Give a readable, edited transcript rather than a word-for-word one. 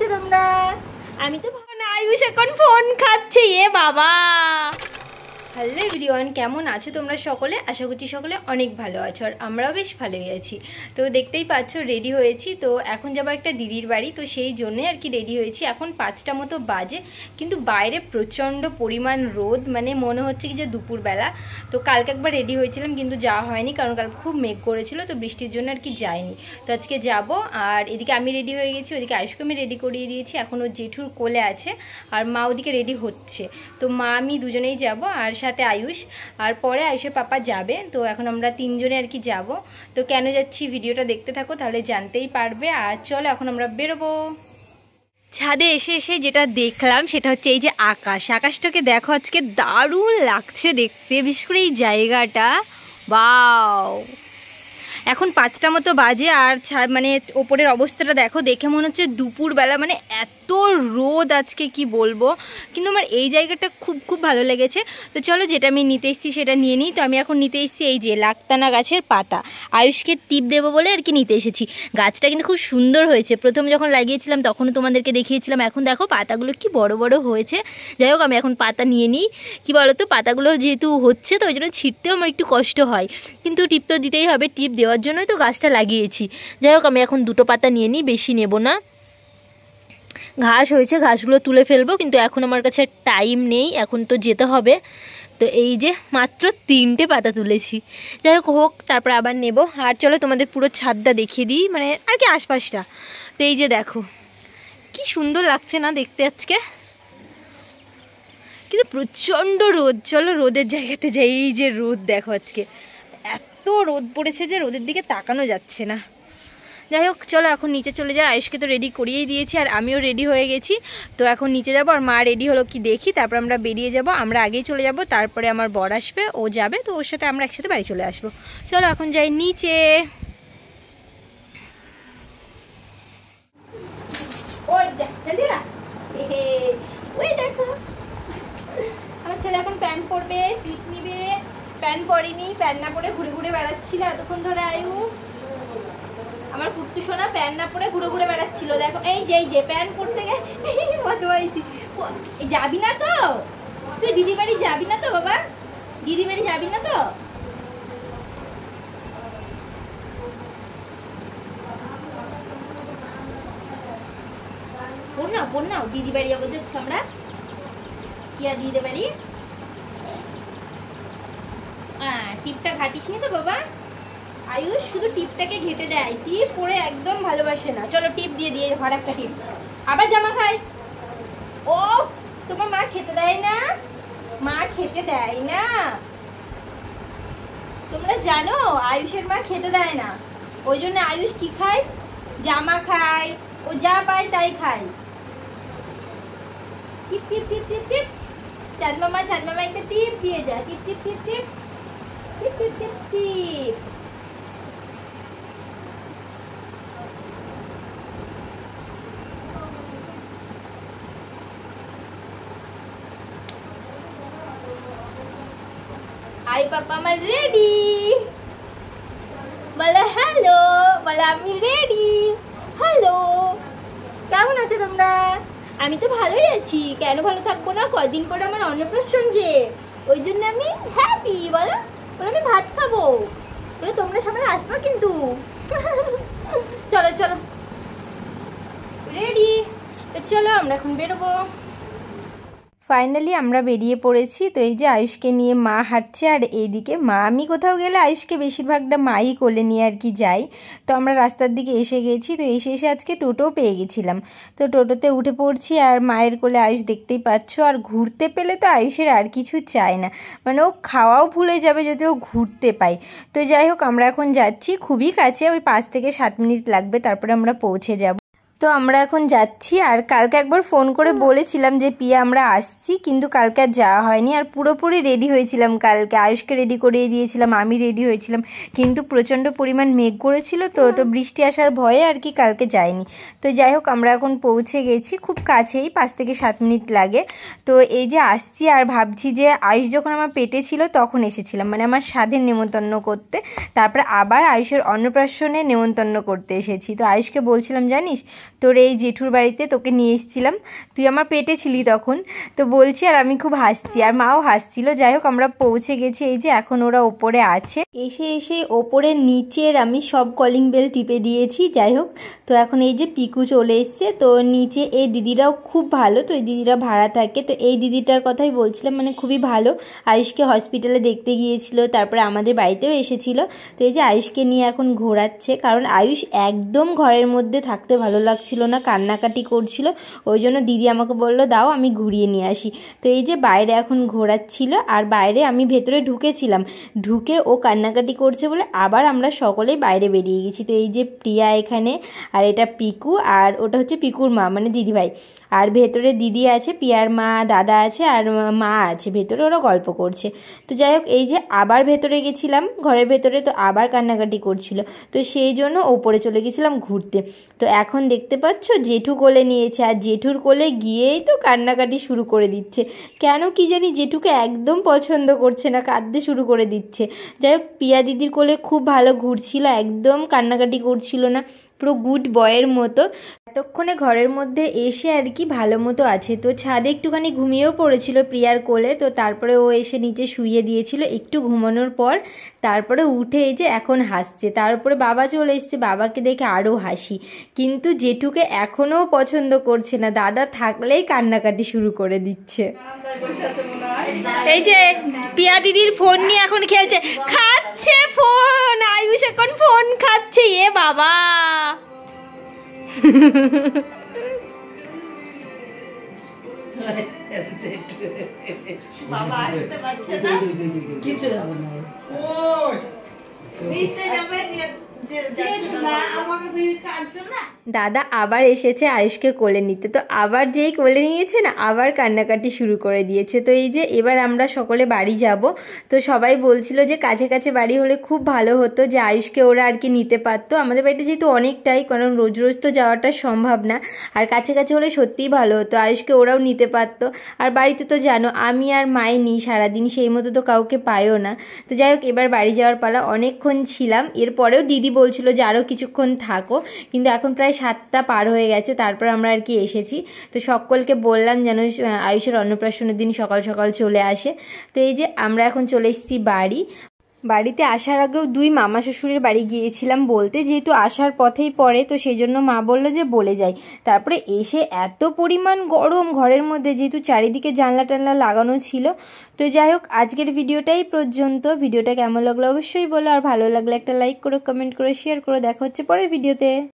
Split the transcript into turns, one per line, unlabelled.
আছো তোমরা? আমি তো ভালো। আয়ুষ এখন ফোন খাচ্ছে। এ বাবা। হ্যালো এভরিওয়ান, কেমন আছো তোমরা সকলে? আশা করছি সকলে অনেক ভালো আছো, আর আমরাও বেশ ভালোই আছি। তো দেখতেই পাচ্ছ রেডি হয়েছি, তো এখন যাবো একটা দিদির বাড়ি, তো সেই জন্যই আর কি রেডি হয়েছি। এখন 5টা মতো বাজে, কিন্তু বাইরে প্রচণ্ড পরিমাণ রোদ, মানে মনে হচ্ছে কি যে দুপুরবেলা। তো কালকে একবার রেডি হয়েছিলাম কিন্তু যাওয়া হয়নি, কারণ কালকে খুব মেঘ করেছিল, তো বৃষ্টির জন্য আর কি যাইনি। তো আজকে যাব। আর এদিকে আমি রেডি হয়ে গেছি, ওদিকে আয়ুষকে আমি রেডি করিয়ে দিয়েছি, এখন ও জেঠুর কোলে আছে, আর মা ওদিকে রেডি হচ্ছে। তো মা আমি দুজনেই যাব, আর সাথে আয়ুষ, আর পরে আয়ুষের পাপা যাবে। তো এখন আমরা 3জনে আর কি যাব। তো কেন যাচ্ছি ভিডিওটা দেখতে থাকো, তাহলে জানতেই পারবে। আর চলো এখন আমরা বেরোবো। ছাদে এসে এসে যেটা দেখলাম সেটা হচ্ছে এই যে আকাশটাকে দেখো, আজকে দারুণ লাগছে দেখতে, বিশেষ করে এই জায়গাটা। ওয়াও। এখন 5টা মতো বাজে, আর মানে ওপরের অবস্থাটা দেখো, দেখে মনে হচ্ছে দুপুরবেলা, মানে এত রোদ আজকে কি বলবো। কিন্তু আমার এই জায়গাটা খুব খুব ভালো লেগেছে। তো চলো যেটা আমি নিতে এসেছি সেটা নিয়ে নিই। তো আমি এখন নিতে এসেছি এই যে লাক্তানা গাছের পাতা, আয়ুষকে টিপ দেবো বলে আর কি নিতে এসেছি। গাছটা কিন্তু খুব সুন্দর হয়েছে, প্রথম যখন লাগিয়েছিলাম তখনও তোমাদেরকে দেখিয়েছিলাম। এখন দেখো পাতাগুলো কি বড় বড় হয়েছে। যাই হোক আমি এখন পাতা নিয়ে নিই। কী বলো তো, পাতাগুলো যেহেতু হচ্ছে তো ওই জন্য ছিঁড়তেও আমার একটু কষ্ট হয়, কিন্তু টিপ তো দিতেই হবে, টিপ দেওয়ার জন্যই তো গাছটা লাগিয়েছি। যাই হোক আমি এখন 2টো পাতা নিয়ে নিই, বেশি নেব না। ঘাস হয়েছে, ঘাসগুলো তুলে ফেলবো, কিন্তু এখন আমার কাছে টাইম নেই, এখন তো যেতে হবে। তো এই যে মাত্র 3টে পাতা তুলেছি। যাই হোক তারপর আবার নেব। আর চলো তোমাদের পুরো ছাদটা দেখিয়ে দিই, মানে আর কি আশপাশটা। তো এই যে দেখো কি সুন্দর লাগছে না দেখতে আজকে, কিন্তু প্রচণ্ড রোদ। চলো রোদের জায়গাতে যাই। এই যে রোদ দেখো, আজকে এত রোদ পড়েছে যে রোদের দিকে তাকানো যাচ্ছে না। যাই হোক চলো এখন নিচে চলে যাই। আয়ুষকে তো রেডি করিয়েই দিয়েছি, আর আমিও রেডি হয়ে গেছি। তো এখন নিচে যাব, আর মা রেডি হলো কি দেখি, তারপর আমরা বেরিয়ে যাব। আমরা আগেই চলে যাব, তারপরে আমার বর আসবে, ও যাবে, তো ওর সাথে আমরা একসাথে বাড়ি চলে আসবো। চলো এখন যাই নিচে। ওই দেখো আমার ছেলে এখন প্যান্ট পরবে, টিপ নিবে। প্যান্ট পরিনি, প্যান্ট না পরে ঘুরে ঘুরে বেড়াচ্ছিল এতক্ষণ ধরে। আয়ু আমার কুট্টু সোনা প্যান্ট না পরে ঘুরে ঘুরে বেড়াচ্ছিল। দেখো এই যে প্যান্ট পরতে গেছি। যাবি না তো তুই? দিদি বাড়ি যাবি না তো বাবা? দিদি বাড়ি যাবি না তো? পড় নাও দিদি বাড়ি যাবো যে আমরা। কি আর দিদি বাড়ি? টিপটা ঘাটিস নি তো বাবা? আয়ুষ শুধু টিপটাকে ঘেটে দেয়, টিপ পরে একদম ভালোবাসে না। চলো টিপ দিয়ে ঘর একটা টিপ। আবার জামা খায়। ও তোমার মা খেতে দেয় না? মা খেতে দেয় না, তোমরা জানো? আয়ুষের মা খেতে দেয় না, ওই জন্য আয়ুষ কি খায়? জামা খায়, ও যা পায় তাই খায়। টিপ টিপ টিপ টিপ টিপ। চাঁদ মামা একটা টিপ দিয়ে যায়। টিপ টিপ টিপ টিপ টিপ টিপ টিপ টিপ। আই পাপা আমার রেডি, বলো হ্যালো, বলো আমি রেডি। হ্যালো, কেমন আছো তোমরা? আমি তো ভালোই আছি, কেন ভালো থাকবো না? কয়দিন পরে আমার অন্নপ্রাশন যে, ওই জন্য আমি হ্যাপি। বলো বলো আমি ভাত খাবো, বলো তোমরা সবাই আসবা কিন্তু। চলো চলো রেডি, তো চলো আমরা এখন বেরোবো। ফাইনালি আমরা বেরিয়ে পড়েছি। তো এই যে আয়ুষকে নিয়ে মা হাঁটছে, আর এইদিকে মা, আমি কোথাও গেলে আয়ুষকে বেশিরভাগটা মাই কোলে নিয়ে আর কি যাই। তো আমরা রাস্তার দিকে এসে গেছি। তো এসে আজকে টোটো পেয়ে গেছিলাম, তো টোটোতে উঠে পড়ছি, আর মায়ের কোলে আয়ুষ দেখতেই পাচ্ছ। আর ঘুরতে পেলে তো আয়ুষের আর কিছু চায় না, মানে ও খাওয়াও ভুলে যাবে যদি ও ঘুরতে পায়। তো যাই হোক আমরা এখন যাচ্ছি, খুবই কাছে, ওই 5 থেকে 7 মিনিট লাগবে, তারপরে আমরা পৌঁছে যাব। তো আমরা এখন যাচ্ছি। আর কালকে একবার ফোন করে বলেছিলাম যে পিয়া আমরা আসছি, কিন্তু কালকে আর যাওয়া হয়নি। আর পুরোপুরি রেডি হয়েছিলাম কালকে, আয়ুষকে রেডি করিয়ে দিয়েছিলাম, আমি রেডি হয়েছিলাম, কিন্তু প্রচণ্ড পরিমাণ মেঘ করেছিল, তো বৃষ্টি আসার ভয়ে আর কি কালকে যাইনি। তো যাই হোক আমরা এখন পৌঁছে গেছি, খুব কাছেই, 5 থেকে 7 মিনিট লাগে। তো এই যে আসছি, আর ভাবছি যে আয়ুষ যখন আমার পেটে ছিল তখন এসেছিলাম, মানে আমার স্বাদের নেমন্তন্ন করতে, তারপরে আবার আয়ুষের অন্নপ্রাশনে নেমন্তন্ন করতে এসেছি। তো আয়ুষকে বলছিলাম জানিস, তোর এই জেঠুর বাড়িতে তোকে নিয়ে এসেছিলাম, তুই আমার পেটে ছিলি তখন। তো বলছি আর আমি খুব হাসছি আর মাও হাসছিল। যাই হোক আমরা পৌঁছে গেছি, এই যে এখন ওরা ওপরে আছে। এসে ওপরের নিচের আমি সব কলিং বেল টিপে দিয়েছি। যাই হোক, তো এখন এই যে পিকু চলে এসছে। তো নিচে এই দিদিরাও খুব ভালো, তো এই দিদিরা ভাড়া থাকে। তো এই দিদিটার কথাই বলছিলাম, মানে খুবই ভালো। আয়ুষকে হসপিটালে দেখতে গিয়েছিল, তারপরে আমাদের বাড়িতেও এসেছিল। তো এই যে আয়ুষকে নিয়ে এখন ঘোরাচ্ছে, কারণ আয়ুষ একদম ঘরের মধ্যে থাকতে ভালো লাগছিল না, কান্নাকাটি করছিল। ওই জন্য দিদি আমাকে বললো দাও আমি ঘুরিয়ে নিয়ে আসি। তো এই যে বাইরে এখন ঘোরাচ্ছিল, আর বাইরে আমি ভেতরে ঢুকেছিলাম, ঢুকে ও কান্নাকাটি করছে বলে আবার আমরা সকলেই বাইরে বেরিয়ে গেছি। তো এই যে প্রিয়া এখানে, আর এটা পিকু, আর ওটা হচ্ছে পিকুর মা মানে দিদিভাই। আর ভেতরে দিদি আছে, পিয়ার মা, দাদা আছে, আর মা আছে ভেতরে, ওরা গল্প করছে। তো যাই হোক, এই যে আবার ভেতরে গেছিলাম ঘরের ভেতরে, তো আবার কান্নাকাটি করছিল। তো সেই জন্য ওপরে চলে গেছিলাম ঘুরতে। তো এখন দেখতে পাচ্ছ জেঠু কোলে নিয়েছে, আর জেঠুর কোলে গিয়েই তো কান্নাকাটি শুরু করে দিচ্ছে। কেন কি জানি জেঠুকে একদম পছন্দ করছে না, কাঁদতে শুরু করে দিচ্ছে। যাই হোক, পিয়া দিদির কোলে খুব ভালো ঘুরছিল, একদম কান্নাকাটি করছিল না, পুরো গুড বয়ের মতো। এতক্ষণে ঘরের মধ্যে এসে আর কি ভালো মতো আছে। তো ছাদে একটুখানি ঘুমিয়েও পড়েছিল প্রিয়ার কোলে। তো তারপরে ও এসে নিচে শুইয়ে দিয়েছিল একটু ঘুমানোর পর। তারপরে উঠে এই যে এখন হাসছে। তারপরে বাবা চলে এসছে, বাবাকে দেখে আরও হাসি। কিন্তু জেঠুকে এখনও পছন্দ করছে না, দাদা থাকলেই কান্নাকাটি শুরু করে দিচ্ছে। এই যে পিয়া দিদির ফোন নিয়ে এখন খেলছে, খাচ্ছে ফোন। আয়ুষ এখন ফোন খাচ্ছে, এ বাবা। বাবা আসতে পারছে না, কিছু দিতে যাবে দাদা আবার এসেছে আয়ুষকে কোলে নিতে। তো আবার যেই কোলে নিয়েছে না, আবার কান্নাকাটি শুরু করে দিয়েছে। তো এই যে এবার আমরা সকলে বাড়ি যাব। তো সবাই বলছিল যে কাছে কাছে বাড়ি হলে খুব ভালো হতো, যে আয়ুষকে ওরা আর কি নিতে পারতো। আমাদের বাড়িতে যেহেতু অনেকটাই, কারণ রোজ রোজ তো যাওয়াটা সম্ভব না, আর কাছে কাছে হলে সত্যিই ভালো হতো, আয়ুষকে ওরাও নিতে পারতো। আর বাড়িতে তো জানো আমি আর মাই নিই সারাদিন, সেই মতো তো কাউকে পাইও না। তো যাই হোক, এবার বাড়ি যাওয়ার পালা। অনেকক্ষণ ছিলাম, এরপরেও দিদি বলছিল যে আরও কিছুক্ষণ থাকো, কিন্তু এখন প্রায় 7টা পার হয়ে গেছে, তারপর আমরা আর কি এসেছি। তো সকলকে বললাম যেন আয়ুষের অন্নপ্রাশনের দিন সকাল সকাল চলে আসে। তো এই যে আমরা এখন চলে এসেছি বাড়ি। বাড়িতে আসার আগেও 2 মামা শ্বশুরের বাড়ি গিয়েছিলাম বলতে, যেহেতু আসার পথেই পড়ে, তো সেই জন্য মা বললো যে বলে যাই। তারপরে এসে এত পরিমাণ গরম ঘরের মধ্যে, যেহেতু চারিদিকে জানলা টানলা লাগানো ছিল। তো যাই হোক, আজকের ভিডিওটাই পর্যন্ত। ভিডিওটা কেমন লাগলো অবশ্যই বলো, আর ভালো লাগলে একটা লাইক করো, কমেন্ট করো, শেয়ার করো। দেখা হচ্ছে পরের ভিডিওতে।